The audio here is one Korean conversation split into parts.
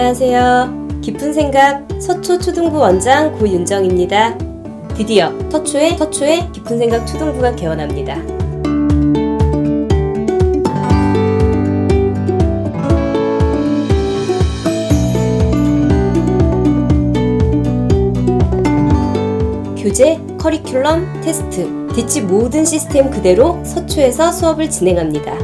안녕하세요. 깊은 생각 서초초등부 원장 고윤정입니다. 드디어 서초에 깊은 생각 초등부가 개원합니다. 교재, 커리큘럼, 테스트, 대치 모든 시스템 그대로 서초에서 수업을 진행합니다.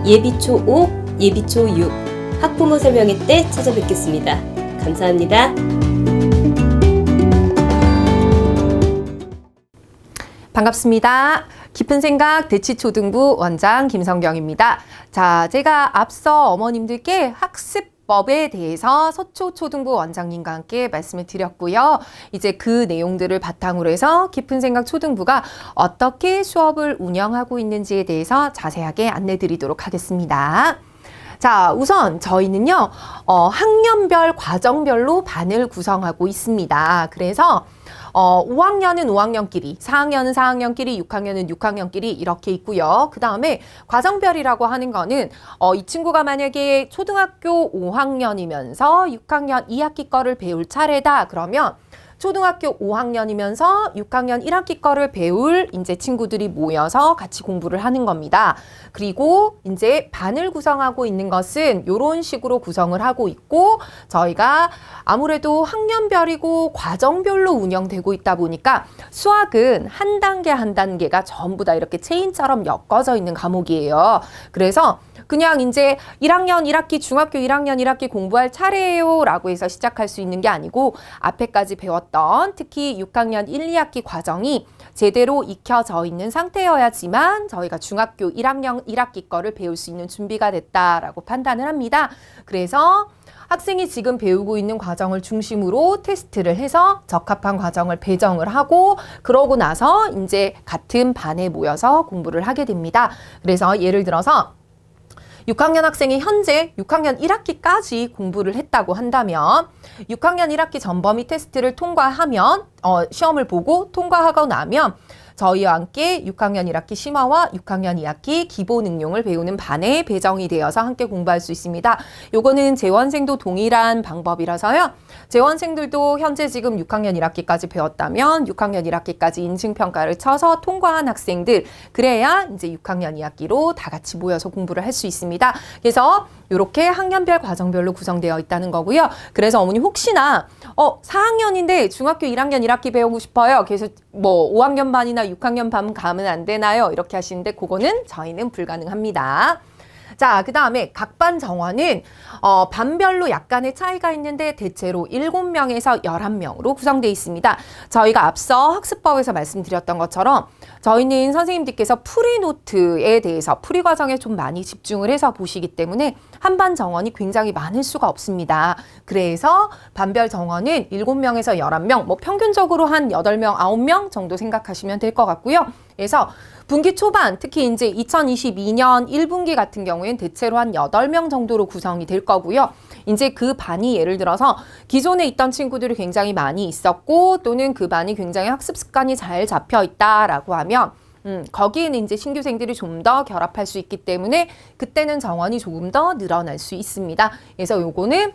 예비초 5, 예비초 6 학부모 설명회 때 찾아뵙겠습니다. 감사합니다. 반갑습니다. 깊은 생각 대치초등부 원장 김성경입니다. 자, 제가 앞서 어머님들께 학습법에 대해서 서초초등부 원장님과 함께 말씀을 드렸고요. 이제 그 내용들을 바탕으로 해서 깊은 생각 초등부가 어떻게 수업을 운영하고 있는지에 대해서 자세하게 안내 드리도록 하겠습니다. 자, 우선 저희는요, 학년별, 과정별로 반을 구성하고 있습니다. 그래서 5학년은 5학년끼리, 4학년은 4학년끼리, 6학년은 6학년끼리 이렇게 있고요. 그 다음에 과정별이라고 하는 거는 이 친구가 만약에 초등학교 5학년이면서 6학년 2학기 거를 배울 차례다 그러면 초등학교 5학년이면서 6학년 1학기 거를 배울 이제 친구들이 모여서 같이 공부를 하는 겁니다. 그리고 이제 반을 구성하고 있는 것은 이런 식으로 구성을 하고 있고 저희가 아무래도 학년별이고 과정별로 운영되고 있다 보니까 수학은 한 단계 한 단계가 전부 다 이렇게 체인처럼 엮어져 있는 과목이에요. 그래서 그냥 이제 1학년 1학기 중학교 1학년 1학기 공부할 차례예요 라고 해서 시작할 수 있는 게 아니고 앞에까지 배웠던 특히 6학년 1, 2학기 과정이 제대로 익혀져 있는 상태여야지만 저희가 중학교 1학년 1학기 거를 배울 수 있는 준비가 됐다라고 판단을 합니다. 그래서 학생이 지금 배우고 있는 과정을 중심으로 테스트를 해서 적합한 과정을 배정을 하고 그러고 나서 이제 같은 반에 모여서 공부를 하게 됩니다. 그래서 예를 들어서 6학년 학생이 현재 6학년 1학기까지 공부를 했다고 한다면 6학년 1학기 전범위 테스트를 통과하면 시험을 보고 통과하고 나면 저희와 함께 6학년 1학기 심화와 6학년 2학기 기본 응용을 배우는 반에 배정이 되어서 함께 공부할 수 있습니다. 요거는 재원생도 동일한 방법이라서요. 재원생들도 현재 지금 6학년 1학기까지 배웠다면 6학년 1학기까지 인증평가를 쳐서 통과한 학생들 그래야 이제 6학년 2학기로 다 같이 모여서 공부를 할 수 있습니다. 그래서 이렇게 학년별 과정별로 구성되어 있다는 거고요. 그래서 어머니 혹시나 4학년인데 중학교 1학년 1학기 배우고 싶어요. 그래서 뭐 5학년 반이나 6학년 반 가면 안 되나요? 이렇게 하시는데 그거는 저희는 불가능합니다. 자, 그 다음에 각 반 정원은 반별로 약간의 차이가 있는데 대체로 7명에서 11명으로 구성되어 있습니다. 저희가 앞서 학습법에서 말씀드렸던 것처럼 저희는 선생님들께서 풀이노트에 대해서 풀이 과정에 좀 많이 집중을 해서 보시기 때문에 한 반 정원이 굉장히 많을 수가 없습니다. 그래서 반별 정원은 7명에서 11명, 뭐 평균적으로 한 8명, 9명 정도 생각하시면 될 것 같고요. 그래서 분기 초반, 특히 이제 2022년 1분기 같은 경우에는 대체로 한 8명 정도로 구성이 될 거고요. 이제 그 반이 예를 들어서 기존에 있던 친구들이 굉장히 많이 있었고 또는 그 반이 굉장히 학습 습관이 잘 잡혀 있다라고 하면 거기에는 이제 신규생들이 좀 더 결합할 수 있기 때문에 그때는 정원이 조금 더 늘어날 수 있습니다. 그래서 요거는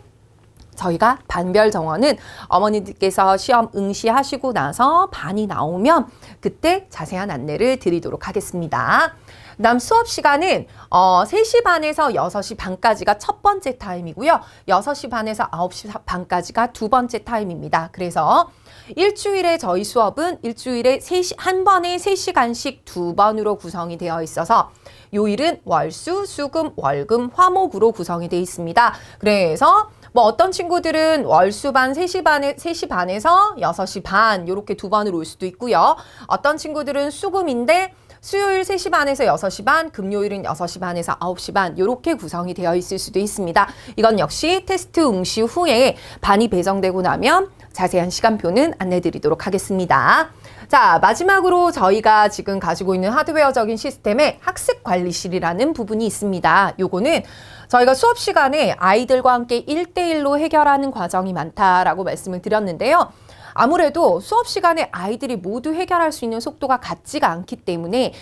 저희가 반별 정원은 어머니들께서 시험 응시하시고 나서 반이 나오면 그때 자세한 안내를 드리도록 하겠습니다. 그다음 수업 시간은 3시 반에서 6시 반까지가 첫 번째 타임이고요. 6시 반에서 9시 반까지가 두 번째 타임입니다. 그래서 일주일에 저희 수업은 일주일에 한 번에 3시간씩 두 번으로 구성이 되어 있어서 요일은 월수, 수금, 월금, 화목으로 구성이 되어 있습니다. 그래서 뭐 어떤 친구들은 월수반 3시 반에서 6시 반 이렇게 두 번으로 올 수도 있고요. 어떤 친구들은 수금인데 수요일 3시 반에서 6시 반, 금요일은 6시 반에서 9시 반 이렇게 구성이 되어 있을 수도 있습니다. 이건 역시 테스트 응시 후에 반이 배정되고 나면 자세한 시간표는 안내드리도록 하겠습니다. 자, 마지막으로 저희가 지금 가지고 있는 하드웨어적인 시스템에 학습관리실이라는 부분이 있습니다. 요거는 저희가 수업 시간에 아이들과 함께 1대1로 해결하는 과정이 많다라고 말씀을 드렸는데요. 아무래도 수업 시간에 아이들이 모두 해결할 수 있는 속도가 같지가 않기 때문에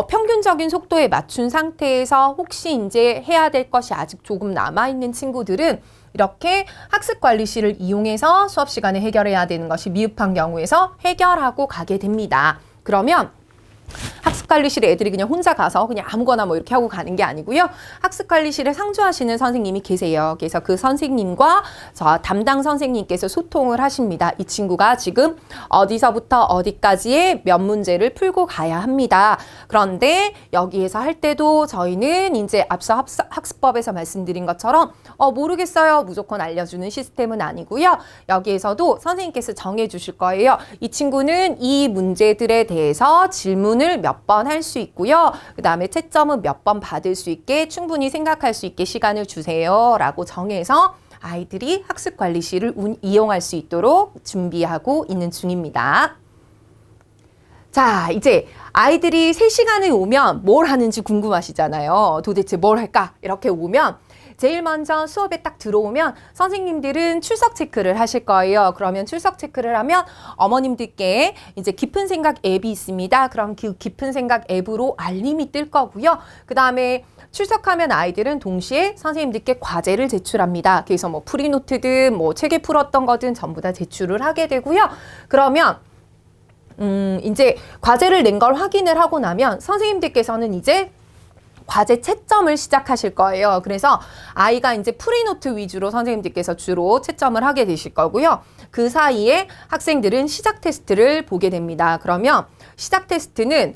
평균적인 속도에 맞춘 상태에서 혹시 이제 해야 될 것이 아직 조금 남아있는 친구들은 이렇게 학습관리실을 이용해서 수업 시간에 해결해야 되는 것이 미흡한 경우에서 해결하고 가게 됩니다. 그러면 학습관리실에 애들이 그냥 혼자 가서 그냥 아무거나 뭐 이렇게 하고 가는 게 아니고요. 학습관리실에 상주하시는 선생님이 계세요. 그래서 그 선생님과 저 담당 선생님께서 소통을 하십니다. 이 친구가 지금 어디서부터 어디까지의 몇 문제를 풀고 가야 합니다. 그런데 여기에서 할 때도 저희는 이제 앞서 학습법에서 말씀드린 것처럼 모르겠어요. 무조건 알려주는 시스템은 아니고요. 여기에서도 선생님께서 정해 주실 거예요. 이 친구는 이 문제들에 대해서 질문을 몇 번 할 수 있고요. 그 다음에 채점은 몇 번 받을 수 있게 충분히 생각할 수 있게 시간을 주세요. 라고 정해서 아이들이 학습관리실을 이용할 수 있도록 준비하고 있는 중입니다. 자, 이제 아이들이 3시간에 오면 뭘 하는지 궁금하시잖아요. 도대체 뭘 할까? 이렇게 오면 제일 먼저 수업에 딱 들어오면 선생님들은 출석 체크를 하실 거예요. 그러면 출석 체크를 하면 어머님들께 이제 깊은 생각 앱이 있습니다. 그럼 그 깊은 생각 앱으로 알림이 뜰 거고요. 그 다음에 출석하면 아이들은 동시에 선생님들께 과제를 제출합니다. 그래서 뭐 프리노트든 뭐 책에 풀었던 거든 전부 다 제출을 하게 되고요. 그러면 이제 과제를 낸 걸 확인을 하고 나면 선생님들께서는 이제 과제 채점을 시작하실 거예요. 그래서 아이가 이제 프리노트 위주로 선생님들께서 주로 채점을 하게 되실 거고요. 그 사이에 학생들은 시작 테스트를 보게 됩니다. 그러면 시작 테스트는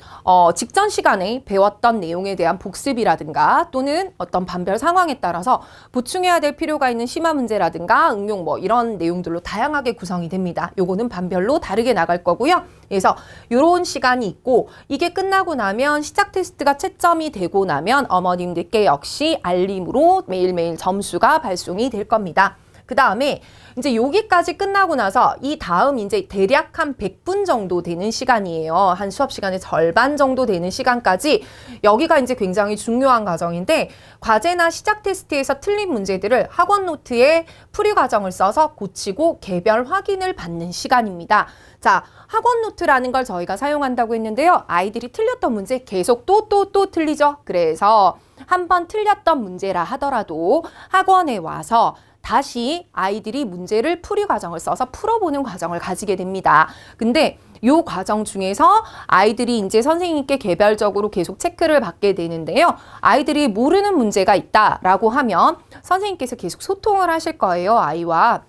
직전 시간에 배웠던 내용에 대한 복습이라든가 또는 어떤 반별 상황에 따라서 보충해야 될 필요가 있는 심화 문제라든가 응용 뭐 이런 내용들로 다양하게 구성이 됩니다. 요거는 반별로 다르게 나갈 거고요. 그래서 이런 시간이 있고 이게 끝나고 나면 시작 테스트가 채점이 되고 나면 어머님들께 역시 알림으로 매일매일 점수가 발송이 될 겁니다. 그 다음에 이제 여기까지 끝나고 나서 이 다음 이제 대략 한 100분 정도 되는 시간이에요. 한 수업 시간의 절반 정도 되는 시간까지 여기가 이제 굉장히 중요한 과정인데 과제나 시작 테스트에서 틀린 문제들을 학원 노트에 풀이 과정을 써서 고치고 개별 확인을 받는 시간입니다. 자, 학원 노트라는 걸 저희가 사용한다고 했는데요. 아이들이 틀렸던 문제 계속 또 틀리죠. 그래서 한번 틀렸던 문제라 하더라도 학원에 와서 다시 아이들이 문제를 풀이 과정을 써서 풀어보는 과정을 가지게 됩니다. 근데 이 과정 중에서 아이들이 이제 선생님께 개별적으로 계속 체크를 받게 되는데요. 아이들이 모르는 문제가 있다라고 하면 선생님께서 계속 소통을 하실 거예요, 아이와.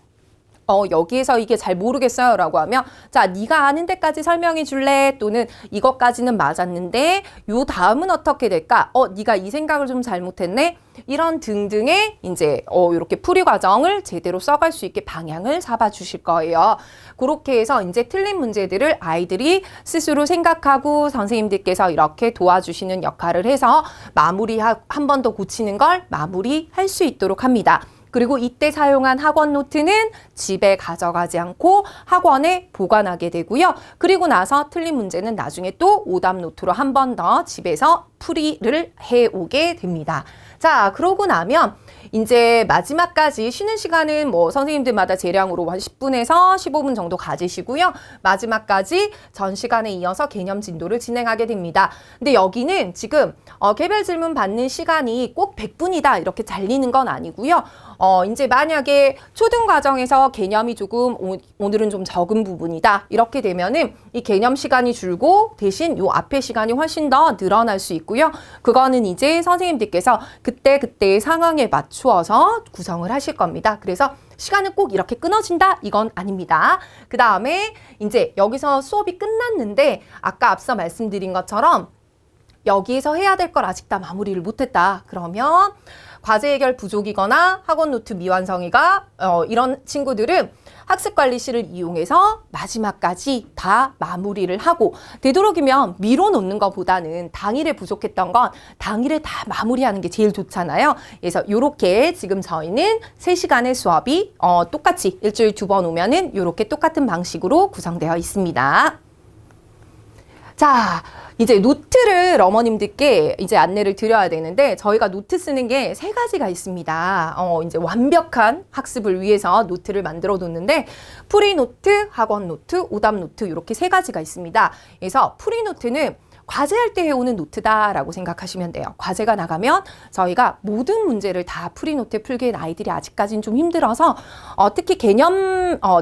여기에서 이게 잘 모르겠어요 라고 하면 자, 네가 아는 데까지 설명해 줄래? 또는 이것까지는 맞았는데 요 다음은 어떻게 될까? 네가 이 생각을 좀 잘못했네? 이런 등등의 이제 이렇게 풀이 과정을 제대로 써갈 수 있게 방향을 잡아 주실 거예요. 그렇게 해서 이제 틀린 문제들을 아이들이 스스로 생각하고 선생님들께서 이렇게 도와주시는 역할을 해서 마무리 한 번 더 고치는 걸 마무리할 수 있도록 합니다. 그리고 이때 사용한 학원 노트는 집에 가져가지 않고 학원에 보관하게 되고요. 그리고 나서 틀린 문제는 나중에 또 오답 노트로 한 번 더 집에서 풀이를 해오게 됩니다. 자, 그러고 나면 이제 마지막까지 쉬는 시간은 뭐 선생님들마다 재량으로 한 10분에서 15분 정도 가지시고요. 마지막까지 전 시간에 이어서 개념 진도를 진행하게 됩니다. 근데 여기는 지금 개별 질문 받는 시간이 꼭 100분이다 이렇게 잘리는 건 아니고요. 이제 만약에 초등 과정에서 개념이 조금 오늘은 좀 적은 부분이다 이렇게 되면은 이 개념 시간이 줄고 대신 요 앞에 시간이 훨씬 더 늘어날 수 있고요. 그거는 이제 선생님들께서 그때그때의 상황에 맞추어서 구성을 하실 겁니다. 그래서 시간은 꼭 이렇게 끊어진다 이건 아닙니다. 그 다음에 이제 여기서 수업이 끝났는데 아까 앞서 말씀드린 것처럼 여기에서 해야 될 걸 아직 다 마무리를 못했다. 그러면 과제 해결 부족이거나 학원 노트 미완성이가 이런 친구들은 학습관리실을 이용해서 마지막까지 다 마무리를 하고 되도록이면 미뤄놓는 것보다는 당일에 부족했던 건 당일에 다 마무리하는 게 제일 좋잖아요. 그래서 이렇게 지금 저희는 3시간의 수업이 똑같이 일주일 2번 오면은 이렇게 똑같은 방식으로 구성되어 있습니다. 자, 이제 노트를 어머님들께 이제 안내를 드려야 되는데 저희가 노트 쓰는 게 세 가지가 있습니다. 이제 완벽한 학습을 위해서 노트를 만들어 뒀는데 프리노트, 학원 노트, 오답 노트 이렇게 세 가지가 있습니다. 그래서 프리노트는 과제할 때 해오는 노트다라고 생각하시면 돼요. 과제가 나가면 저희가 모든 문제를 다 프리노트에 풀기엔 아이들이 아직까지는 좀 힘들어서 특히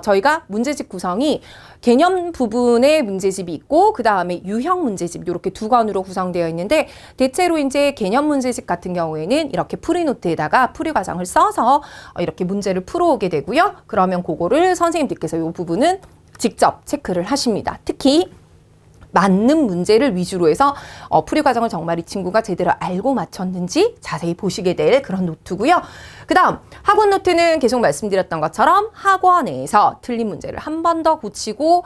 저희가 문제집 구성이 개념 부분의 문제집이 있고 그 다음에 유형 문제집 이렇게 두 권으로 구성되어 있는데 대체로 이제 개념 문제집 같은 경우에는 이렇게 프리노트에다가 풀이 과정을 써서 이렇게 문제를 풀어오게 되고요. 그러면 그거를 선생님들께서 이 부분은 직접 체크를 하십니다. 특히 맞는 문제를 위주로 해서 풀이 과정을 정말 이 친구가 제대로 알고 맞췄는지 자세히 보시게 될 그런 노트고요. 그 다음 학원 노트는 계속 말씀드렸던 것처럼 학원에서 틀린 문제를 한 번 더 고치고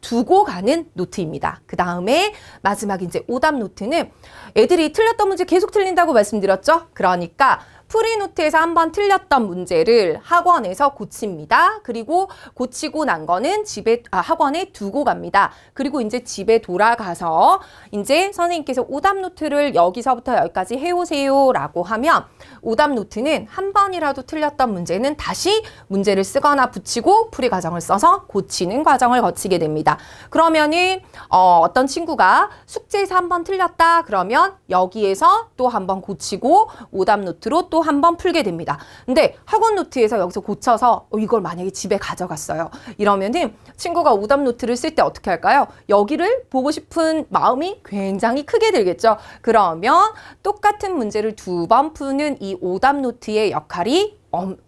두고 가는 노트입니다. 그 다음에 마지막 이제 오답 노트는 애들이 틀렸던 문제 계속 틀린다고 말씀드렸죠. 그러니까 프리노트에서 한번 틀렸던 문제를 학원에서 고칩니다. 그리고 고치고 난 거는 학원에 두고 갑니다. 그리고 이제 집에 돌아가서 이제 선생님께서 오답 노트를 여기서부터 여기까지 해오세요 라고 하면 오답 노트는 한 번이라도 틀렸던 문제는 다시 문제를 쓰거나 붙이고 풀이 과정을 써서 고치는 과정을 거치게 됩니다. 그러면은 어떤 친구가 숙제에서 한 번 틀렸다 그러면 여기에서 또 한 번 고치고 오답 노트로 또 한 번 풀게 됩니다. 근데 학원 노트에서 여기서 고쳐서 이걸 만약에 집에 가져갔어요. 이러면은 친구가 오답 노트를 쓸 때 어떻게 할까요? 여기를 보고 싶은 마음이 굉장히 크게 들겠죠. 그러면 똑같은 문제를 두 번 푸는 이 오답 노트의 역할이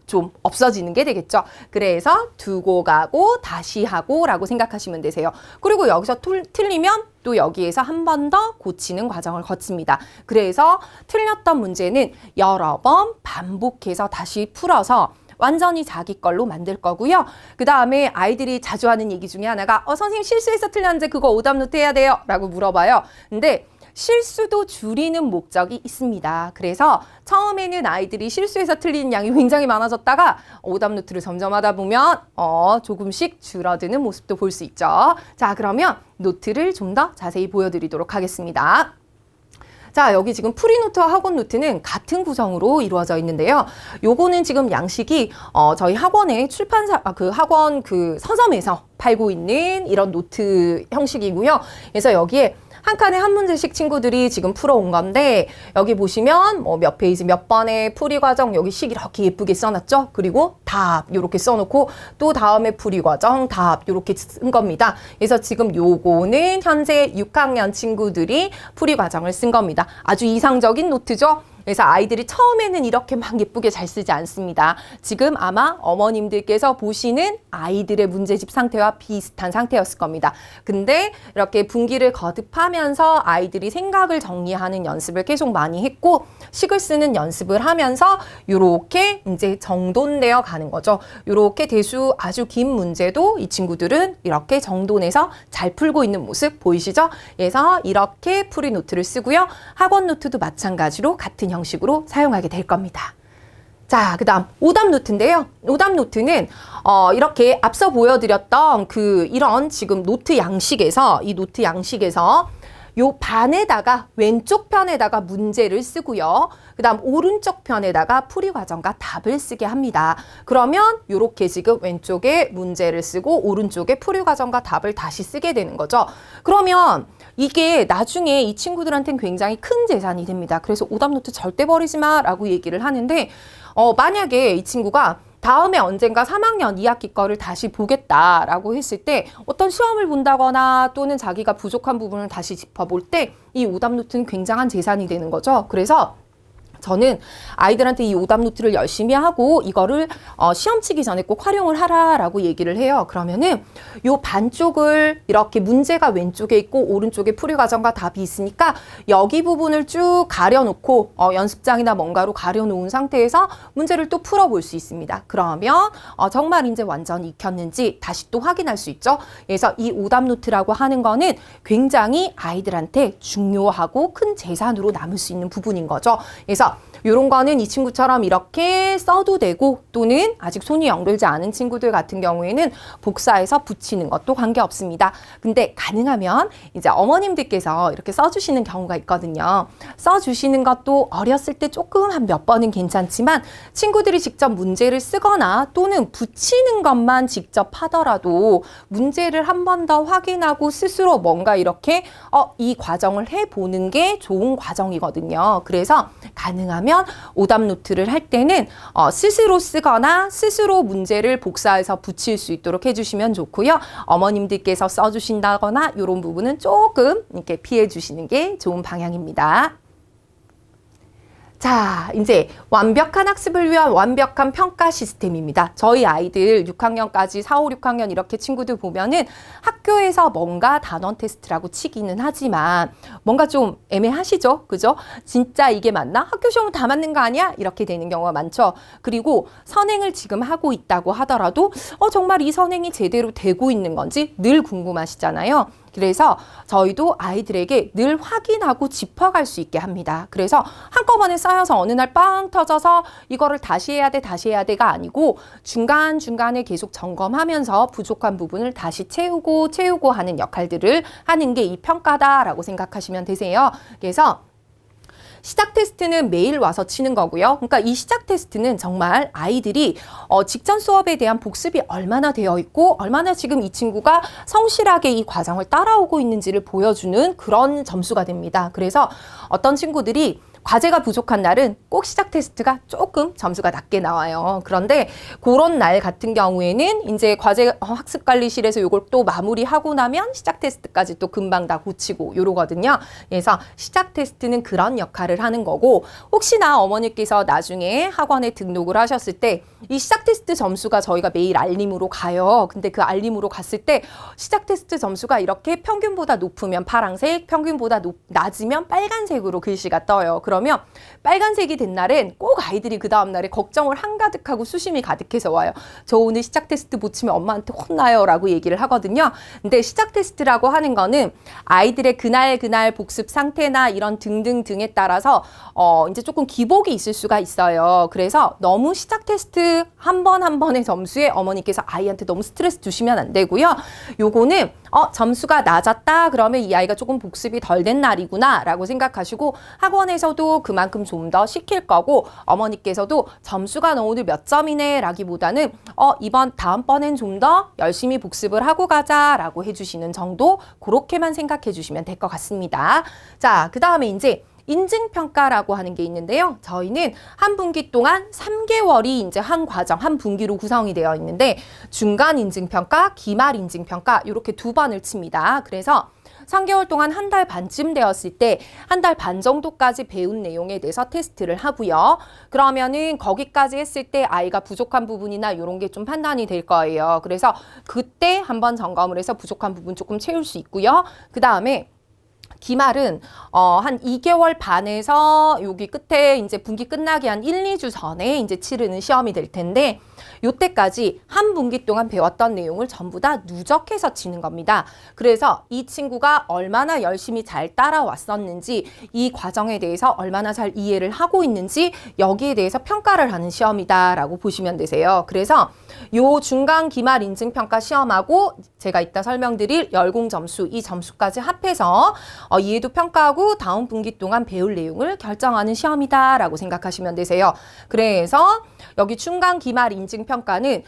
좀 없어지는 게 되겠죠. 그래서 두고 가고 다시 하고 라고 생각하시면 되세요. 그리고 여기서 틀리면 또 여기에서 한 번 더 고치는 과정을 거칩니다. 그래서 틀렸던 문제는 여러 번 반복해서 다시 풀어서 완전히 자기 걸로 만들 거고요. 그 다음에 아이들이 자주 하는 얘기 중에 하나가 선생님 실수해서 틀렸는데 그거 오답 노트 해야 돼요 라고 물어봐요. 근데 실수도 줄이는 목적이 있습니다. 그래서 처음에는 아이들이 실수해서 틀리는 양이 굉장히 많아졌다가 오답 노트를 점점 하다 보면 조금씩 줄어드는 모습도 볼 수 있죠. 자, 그러면 노트를 좀 더 자세히 보여드리도록 하겠습니다. 자, 여기 지금 프리노트와 학원 노트는 같은 구성으로 이루어져 있는데요. 요거는 지금 양식이 저희 학원의 출판사 학원 서점에서 팔고 있는 이런 노트 형식이고요. 그래서 여기에 한 칸에 한 문제씩 친구들이 지금 풀어온 건데 여기 보시면 몇 페이지 몇 번의 풀이 과정 여기 식 이렇게 예쁘게 써놨죠. 그리고 답 이렇게 써놓고 또 다음에 풀이 과정 답 이렇게 쓴 겁니다. 그래서 지금 요거는 현재 6학년 친구들이 풀이 과정을 쓴 겁니다. 아주 이상적인 노트죠. 그래서 아이들이 처음에는 이렇게 막 예쁘게 잘 쓰지 않습니다. 지금 아마 어머님들께서 보시는 아이들의 문제집 상태와 비슷한 상태였을 겁니다. 근데 이렇게 분기를 거듭하면서 아이들이 생각을 정리하는 연습을 계속 많이 했고 식을 쓰는 연습을 하면서 이렇게 이제 정돈되어 가는 거죠. 이렇게 대수 아주 긴 문제도 이 친구들은 이렇게 정돈해서 잘 풀고 있는 모습 보이시죠? 그래서 이렇게 풀이 노트를 쓰고요. 학원 노트도 마찬가지로 같은 형식으로 사용하게 될 겁니다. 자, 그 다음 오답 노트인데요. 오답 노트는 이렇게 앞서 보여드렸던 이런 지금 노트 양식에서 이 노트 양식에서 요 반에다가 왼쪽 편에다가 문제를 쓰고요. 그 다음 오른쪽 편에다가 풀이 과정과 답을 쓰게 합니다. 그러면 요렇게 지금 왼쪽에 문제를 쓰고 오른쪽에 풀이 과정과 답을 다시 쓰게 되는 거죠. 그러면 이게 나중에 이 친구들한테는 굉장히 큰 재산이 됩니다. 그래서 오답 노트 절대 버리지 마 라고 얘기를 하는데 만약에 이 친구가 다음에 언젠가 3학년 2학기 거를 다시 보겠다라고 했을 때 어떤 시험을 본다거나 또는 자기가 부족한 부분을 다시 짚어볼 때 이 오답 노트는 굉장한 재산이 되는 거죠. 그래서 저는 아이들한테 이 오답 노트를 열심히 하고 이거를 시험 치기 전에 꼭 활용을 하라라고 얘기를 해요. 그러면은 요 반쪽을 이렇게 문제가 왼쪽에 있고 오른쪽에 풀이 과정과 답이 있으니까 여기 부분을 쭉 가려놓고 연습장이나 뭔가로 가려놓은 상태에서 문제를 또 풀어볼 수 있습니다. 그러면 정말 이제 완전히 익혔는지 다시 또 확인할 수 있죠. 그래서 이 오답 노트라고 하는 거는 굉장히 아이들한테 중요하고 큰 재산으로 남을 수 있는 부분인 거죠. 그래서 이런 거는 이 친구처럼 이렇게 써도 되고 또는 아직 손이 영들지 않은 친구들 같은 경우에는 복사해서 붙이는 것도 관계없습니다. 근데 가능하면 이제 어머님들께서 이렇게 써주시는 경우가 있거든요. 써주시는 것도 어렸을 때 조금 한 몇 번은 괜찮지만 친구들이 직접 문제를 쓰거나 또는 붙이는 것만 직접 하더라도 문제를 한 번 더 확인하고 스스로 뭔가 이렇게 이 과정을 해보는 게 좋은 과정이거든요. 그래서 가능하면 오답 노트를 할 때는 스스로 쓰거나 스스로 문제를 복사해서 붙일 수 있도록 해주시면 좋고요. 어머님들께서 써주신다거나 이런 부분은 조금 이렇게 피해 주시는 게 좋은 방향입니다. 자, 이제 완벽한 학습을 위한 완벽한 평가 시스템입니다. 저희 아이들 6학년까지 4, 5, 6학년 이렇게 친구들 보면은 학교에서 뭔가 단원 테스트라고 치기는 하지만 뭔가 좀 애매하시죠? 그죠? 진짜 이게 맞나? 학교 시험은 다 맞는 거 아니야? 이렇게 되는 경우가 많죠. 그리고 선행을 지금 하고 있다고 하더라도 정말 이 선행이 제대로 되고 있는 건지 늘 궁금하시잖아요. 그래서 저희도 아이들에게 늘 확인하고 짚어갈 수 있게 합니다. 그래서 한꺼번에 쌓여서 어느 날 빵 터져서 이거를 다시 해야 돼가 아니고 중간중간에 계속 점검하면서 부족한 부분을 다시 채우고 하는 역할들을 하는 게 이 평가다라고 생각하시면 되세요. 그래서 시작 테스트는 매일 와서 치는 거고요. 그러니까 이 시작 테스트는 정말 아이들이 직전 수업에 대한 복습이 얼마나 되어 있고 얼마나 지금 이 친구가 성실하게 이 과정을 따라오고 있는지를 보여주는 그런 점수가 됩니다. 그래서 어떤 친구들이 과제가 부족한 날은 꼭 시작 테스트가 조금 점수가 낮게 나와요. 그런데 그런 날 같은 경우에는 이제 과제 학습관리실에서 이걸 또 마무리하고 나면 시작 테스트까지 또 금방 다 고치고 이러거든요. 그래서 시작 테스트는 그런 역할을 하는 거고 혹시나 어머니께서 나중에 학원에 등록을 하셨을 때 이 시작 테스트 점수가 저희가 매일 알림으로 가요. 근데 그 알림으로 갔을 때 시작 테스트 점수가 이렇게 평균보다 높으면 파란색, 평균보다 낮으면 빨간색으로 글씨가 떠요. 그러면 빨간색이 된 날엔 꼭 아이들이 그 다음 날에 걱정을 한가득하고 수심이 가득해서 와요. 저 오늘 시작 테스트 못 치면 엄마한테 혼나요 라고 얘기를 하거든요. 근데 시작 테스트라고 하는 거는 아이들의 그날 복습 상태나 이런 등등등에 따라서 이제 조금 기복이 있을 수가 있어요. 그래서 너무 시작 테스트 한 번 한 번의 점수에 어머니께서 아이한테 너무 스트레스 주시면 안 되고요. 요거는 점수가 낮았다 그러면 이 아이가 조금 복습이 덜 된 날이구나 라고 생각하시고 학원에서도 그만큼 좀 더 시킬 거고 어머니께서도 점수가 너 오늘 몇 점이네 라기보다는 다음번엔 좀 더 열심히 복습을 하고 가자 라고 해주시는 정도 그렇게만 생각해 주시면 될 것 같습니다. 자, 그 다음에 이제 인증평가라고 하는 게 있는데요. 저희는 한 분기 동안 3개월이 이제 한 과정, 한 분기로 구성이 되어 있는데 중간 인증평가, 기말 인증평가 이렇게 두 번을 칩니다. 그래서 3개월 동안 한 달 반쯤 되었을 때 한 달 반 정도까지 배운 내용에 대해서 테스트를 하고요. 그러면은 거기까지 했을 때 아이가 부족한 부분이나 이런 게 좀 판단이 될 거예요. 그래서 그때 한번 점검을 해서 부족한 부분 조금 채울 수 있고요. 그 다음에 기말은 한 2개월 반에서 여기 끝에 이제 분기 끝나기 한 1, 2주 전에 이제 치르는 시험이 될 텐데 요때까지 한 분기 동안 배웠던 내용을 전부 다 누적해서 치는 겁니다. 그래서 이 친구가 얼마나 열심히 잘 따라왔었는지 이 과정에 대해서 얼마나 잘 이해를 하고 있는지 여기에 대해서 평가를 하는 시험이다라고 보시면 되세요. 그래서 요 중간 기말 인증평가 시험하고 제가 이따 설명드릴 열공 점수 이 점수까지 합해서 이해도 평가하고 다음 분기 동안 배울 내용을 결정하는 시험이다라고 생각하시면 되세요. 그래서 여기 중간 기말 인증평가는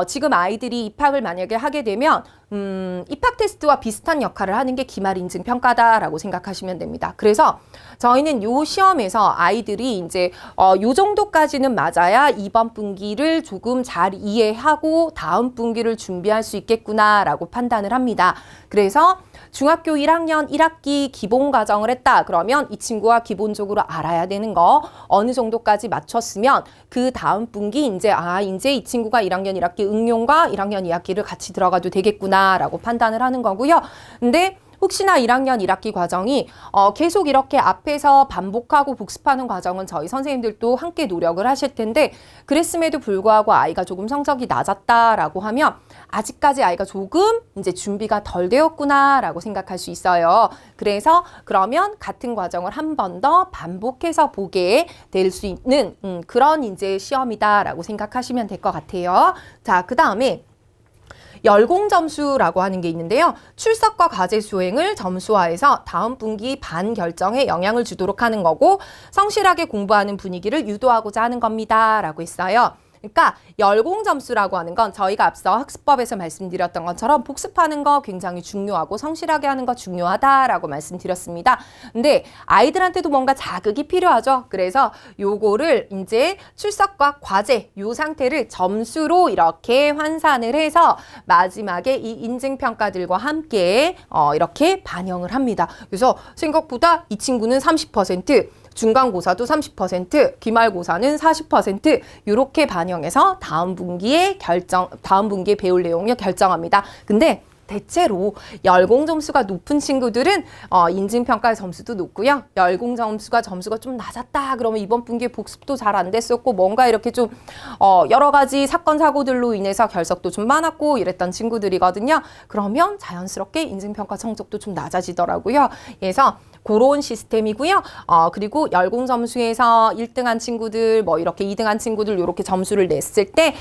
지금 아이들이 입학을 만약에 하게 되면 입학 테스트와 비슷한 역할을 하는 게 기말 인증평가다라고 생각하시면 됩니다. 그래서 저희는 요 시험에서 아이들이 이제 요 정도까지는 맞아야 이번 분기를 조금 잘 이해하고 다음 분기를 준비할 수 있겠구나라고 판단을 합니다. 그래서 중학교 1학년 1학기 기본 과정을 했다. 그러면 이 친구가 기본적으로 알아야 되는 거 어느 정도까지 맞췄으면 그 다음 분기 이제 이 친구가 1학년 1학기 응용과 1학년 2학기를 같이 들어가도 되겠구나라고 판단을 하는 거고요. 근데 혹시나 1학년 1학기 과정이 계속 이렇게 앞에서 반복하고 복습하는 과정은 저희 선생님들도 함께 노력을 하실 텐데 그랬음에도 불구하고 아이가 조금 성적이 낮았다라고 하면 아직까지 아이가 조금 이제 준비가 덜 되었구나라고 생각할 수 있어요. 그래서 그러면 같은 과정을 한 번 더 반복해서 보게 될 수 있는 그런 이제 시험이다라고 생각하시면 될 것 같아요. 자, 그 다음에 열공점수라고 하는 게 있는데요. 출석과 과제 수행을 점수화해서 다음 분기 반 결정에 영향을 주도록 하는 거고 성실하게 공부하는 분위기를 유도하고자 하는 겁니다. 라고 했어요. 그러니까 열공점수라고 하는 건 저희가 앞서 학습법에서 말씀드렸던 것처럼 복습하는 거 굉장히 중요하고 성실하게 하는 거 중요하다라고 말씀드렸습니다. 근데 아이들한테도 뭔가 자극이 필요하죠. 그래서 요거를 이제 출석과 과제 요 상태를 점수로 이렇게 환산을 해서 마지막에 이 인증평가들과 함께 이렇게 반영을 합니다. 그래서 생각보다 이 친구는 30%, 중간고사도 30%, 기말고사는 40% 이렇게 반영해서 다음 분기에 배울 내용을 결정합니다. 근데 대체로 열공점수가 높은 친구들은 인증평가 점수도 높고요. 열공점수가 좀 낮았다 그러면 이번 분기에 복습도 잘 안 됐었고 뭔가 이렇게 좀 여러 가지 사건 사고들로 인해서 결석도 좀 많았고 이랬던 친구들이거든요. 그러면 자연스럽게 인증평가 성적도 좀 낮아지더라고요. 그래서 그런 시스템이고요. 그리고 열공점수에서 1등한 친구들, 뭐 이렇게 2등한 친구들 이렇게 점수를 냈을 때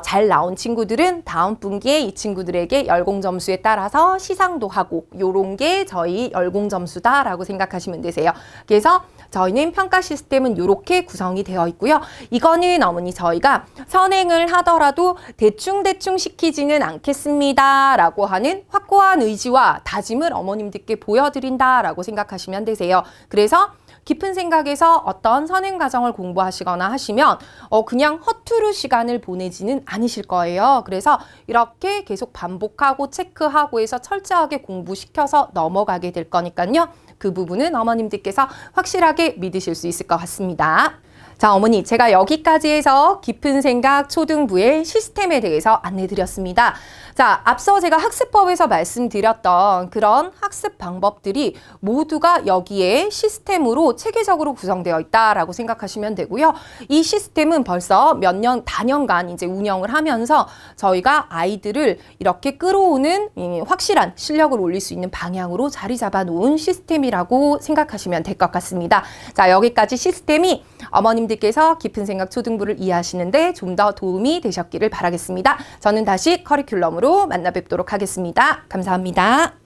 잘 나온 친구들은 다음 분기에 이 친구들에게 열공점수에 따라서 시상도 하고 요런 게 저희 열공점수다라고 생각하시면 되세요. 그래서 저희는 평가 시스템은 이렇게 구성이 되어 있고요. 이거는 어머니 저희가 선행을 하더라도 대충 시키지는 않겠습니다. 라고 하는 확고한 의지와 다짐을 어머님들께 보여드린다라고 생각하시면 되세요. 그래서 깊은 생각에서 어떤 선행 과정을 공부하시거나 하시면 그냥 허투루 시간을 보내지는 않으실 거예요. 그래서 이렇게 계속 반복하고 체크하고 해서 철저하게 공부시켜서 넘어가게 될 거니까요. 그 부분은 어머님들께서 확실하게 믿으실 수 있을 것 같습니다. 자, 어머니, 제가 여기까지 해서 깊은 생각 초등부의 시스템에 대해서 안내드렸습니다. 자, 앞서 제가 학습법에서 말씀드렸던 그런 학습 방법들이 모두가 여기에 시스템으로 체계적으로 구성되어 있다라고 생각하시면 되고요. 이 시스템은 벌써 다년간 이제 운영을 하면서 저희가 아이들을 이렇게 끌어오는 확실한 실력을 올릴 수 있는 방향으로 자리 잡아 놓은 시스템이라고 생각하시면 될 것 같습니다. 자, 여기까지 시스템이 어머님들께서 깊은 생각 초등부를 이해하시는데 좀 더 도움이 되셨기를 바라겠습니다. 저는 다시 커리큘럼으로 만나 뵙도록 하겠습니다. 감사합니다.